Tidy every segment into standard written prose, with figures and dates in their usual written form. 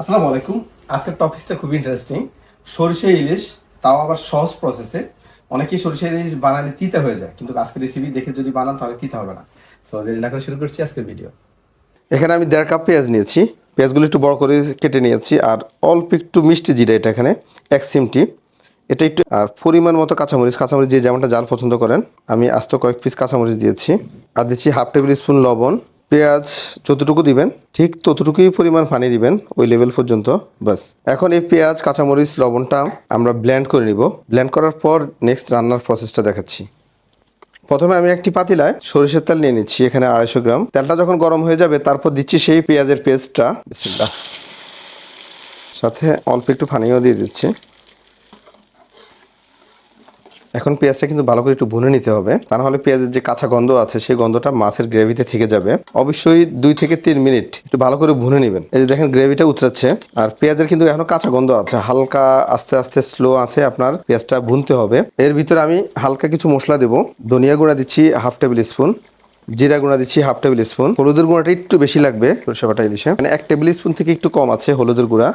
আসসালামু আলাইকুম। আজকের টপিকসটা খুব ইন্টারেস্টিং। সরিষা ইলিশ, তাও আবার সহজ প্রসেসে। অনেকেই সরিষা ইলিশ বানালে তিতা হয়ে যায়, কিন্তু আজকের রেসিপি দেখে যদি বানান তাহলে তিতা হবে না। সো দেরি না করে শুরু করছি আজকের ভিডিও। এখানে আমি 1.5 কাপ পেঁয়াজ নিয়েছি। পেঁয়াজগুলো একটু বড় করে কেটে নিয়েছি, আর অল্প একটু মিষ্টি জিরা, এটা এখানে 1 চিমটি, এটা একটু, আর পরিমাণ মতো কাঁচামরিচ যে যেমনটা জাল পছন্দ করেন। আমি আস্ত কয়েক পিস কাঁচামরিচ দিয়েছি, আর দিচ্ছি 1/2 টেবিল স্পুন লবণ। পেঁয়াজ যতটুকু দিবেন ঠিক ততটুকুই পরিমাণ পানি দিবেন, ওই লেভেল পর্যন্ত, বাস। এখন এই পেঁয়াজ, কাঁচামরিচ, লবণটা আমরা ব্লেন্ড করে নিব। ব্লেন্ড করার পর নেক্সট রান্নার প্রসেসটা দেখাচ্ছি। প্রথমে আমি একটি পাতিলায় সরিষার তেল নিয়ে নিচ্ছি, এখানে 250 গ্রাম। তেলটা যখন গরম হয়ে যাবে তারপর দিচ্ছি সেই পেঁয়াজের পেস্টটা, বিসমিল্লাহ। সাথে অল্প একটু পানিও দিয়ে দিচ্ছি। এখন পেঁয়াজটা কিন্তু ভালো করে একটু ভুনে নিতে হবে, তা নাহলে পেঁয়াজের যে কাঁচা গন্ধ আছে সেই গন্ধটা মাছের গ্রেভিতে থেকে যাবে। অবশ্যই 2 থেকে 3 মিনিট একটু ভালো করে ভুনে নেবেন। এই যে দেখেন গ্রেভিটা উতরাচ্ছে, আর পেঁয়াজের কিন্তু এখনো কাঁচা গন্ধ আছে। হালকা আস্তে আস্তে স্লো আছে আপনার পেঁয়াজটা ভুনতে হবে। এর ভিতরে আমি হালকা কিছু মশলা দেবো। ধনিয়া গুঁড়া দিচ্ছি 1/2 টেবিল স্পুন, জিরা গুঁড়া দিচ্ছি 1/2 টেবিল স্পুন, হলুদের গুঁড়াটা একটু বেশি লাগবে সরষে বাটা ইলিশে, মানে 1 টেবিল স্পুন থেকে একটু কম আছে হলুদের গুঁড়া।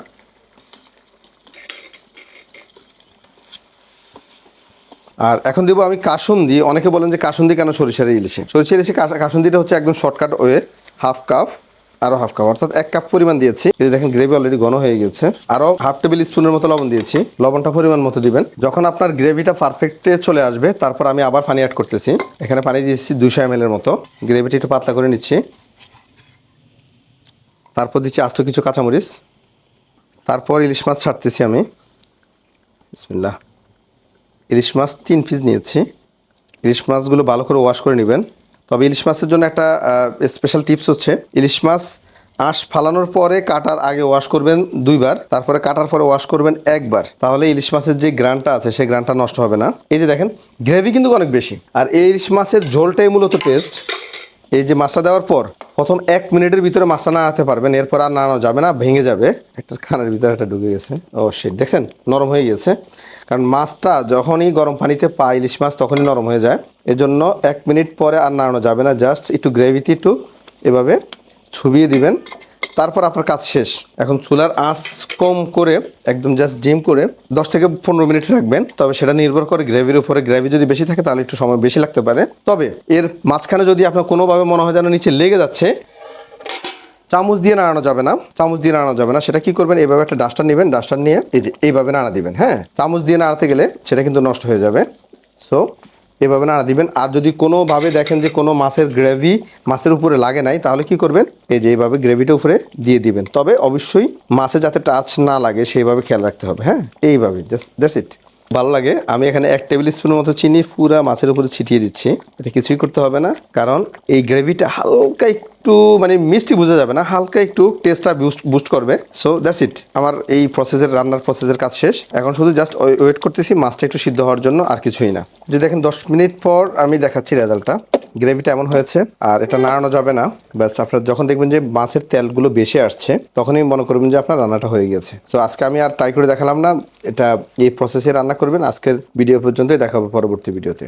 আর এখন দেবো আমি কাসুন্দি। অনেকে বলেন যে কাসুন্দি কেন সরিষার ইলিশে? সরিষার ইলিশে কাসুন্দিটা হচ্ছে একদম শর্টকাট ওয়ে। 1/2 কাপ, আরও 1/2 কাপ, অর্থাৎ 1 কাপ পরিমাণ দিয়েছি। এই যে দেখেন গ্রেভি অলরেডি ঘন হয়ে গেছে। আরও 1/2 টেবিল স্পুনের মতো লবণ দিয়েছি। লবণটা পরিমাণ মতো দিবেন। যখন আপনার গ্রেভিটা পারফেক্টে চলে আসবে তারপর আমি আবার পানি অ্যাড করতেছি। এখানে পানি দিয়েছি 200 ml এর মতো। গ্রেভিটা একটু পাতলা করে নিচ্ছি। তারপর দিচ্ছি আস্ত কিছু কাঁচামরিচ। তারপর ইলিশ মাছ ছাড়তেছি আমি, বিসমিল্লাহ। ইলিশ মাছ 3 পিস নিয়েছি। ইলিশ মাছগুলো ভালো করে ওয়াশ করে নেবেন। তবে ইলিশ মাছের জন্য একটা স্পেশাল টিপস হচ্ছে, ইলিশ মাছ আঁশ ফালানোর পরে কাটার আগে ওয়াশ করবেন 2 বার, তারপরে কাটার পরে ওয়াশ করবেন 1 বার। তাহলে ইলিশ মাছের যে গ্রানটা আছে সেই গ্রানটা নষ্ট হবে না। এই যে দেখেন গ্রেভি কিন্তু অনেক বেশি, আর এই ইলিশ মাছের ঝোলটাই মূলত টেস্ট। এই যে মাছটা দেওয়ার পর প্রথম 1 মিনিটের ভিতরে মাছটা নাড়াতে পারবেন, এরপর আর নাড়ানো যাবে না, ভেঙে যাবে। একটা খানের ভিতরে একটা ঢুকে গেছে, ও শিট, দেখছেন নরম হয়ে গেছে। কারণ মাছটা যখনই গরম পানিতে পায় ইলিশ মাছ তখনই নরম হয়ে যায়। এজন্য 1 মিনিট পরে আর নাড়ানো যাবে না, জাস্ট একটু গ্রেভিতে একটু এভাবে ছুবিয়ে দিবেন, তারপর আপনার কাজ শেষ। এখন চুলার আঁচ কম করে একদম জাস্ট ডিম করে 10 থেকে 15 মিনিট রাখবেন। তবে সেটা নির্ভর করে গ্রেভির উপরে। গ্রেভি যদি বেশি থাকে তাহলে একটু সময় বেশি লাগতে পারে। তবে এর মাঝখানে যদি আপনার কোনোভাবে মনে হয় যেন নিচে লেগে যাচ্ছে, চামচ দিয়ে নাড়ানো যাবে না। চামচ দিয়ে নাড়ানো যাবে না। সেটা কি করবেন, এইভাবে একটা ডাস্টার নেবেন, ডাস্টার নিয়ে এই যে এইভাবে নাড়া দিবেন। হ্যাঁ, চামচ দিয়ে নাড়াতে গেলে সেটা কিন্তু নষ্ট হয়ে যাবে। সো এভাবে নাড়া দিবেন। আর যদি কোনোভাবে দেখেন যে কোনো মাছের গ্রেভি মাছের উপরে লাগে নাই, তাহলে কি করবেন, এই যে এইভাবে গ্রেভিটা উপরে দিয়ে দিবেন। তবে অবশ্যই মাছে যাতে টাচ না লাগে সেইভাবে খেয়াল রাখতে হবে। হ্যাঁ, এইভাবে, জাস্ট দ্যাটস ইট। ভালো লাগে। আমি এখানে 1 টেবিল স্পুনের মতো চিনি পুরা মাছের উপরে ছিটিয়ে দিচ্ছি। এটা কিছুই করতে হবে না, কারণ এই গ্রেভিটা হালকা একটু মানে মিষ্টি বোঝা যাবে না, হালকা একটু টেস্টটা বুস্ট করবে। So that's it. আমার এই রান্নার প্রসেসের কাজ শেষ। এখন শুধু জাস্ট ওয়েট করতেছি মাছটা একটু সিদ্ধ হওয়ার জন্য, আর কিছুই না। যে দেখেন 10 মিনিট পর আমি দেখাচ্ছি রেজাল্টটা। গ্রেভিটা এমন হয়েছে, আর এটা নাড়ানো যাবে না। ব্যাস, আপনার যখন দেখবেন যে মাছের তেলগুলো বেশি আসছে তখনই মনে করবেন যে আপনার রান্নাটা হয়ে গেছে। সো আজকে আমি আর ট্রাই করে দেখালাম না, এটা এই প্রসেসে রান্না করবেন। আজকের ভিডিও পর্যন্তই, দেখা হবে পরবর্তী ভিডিওতে।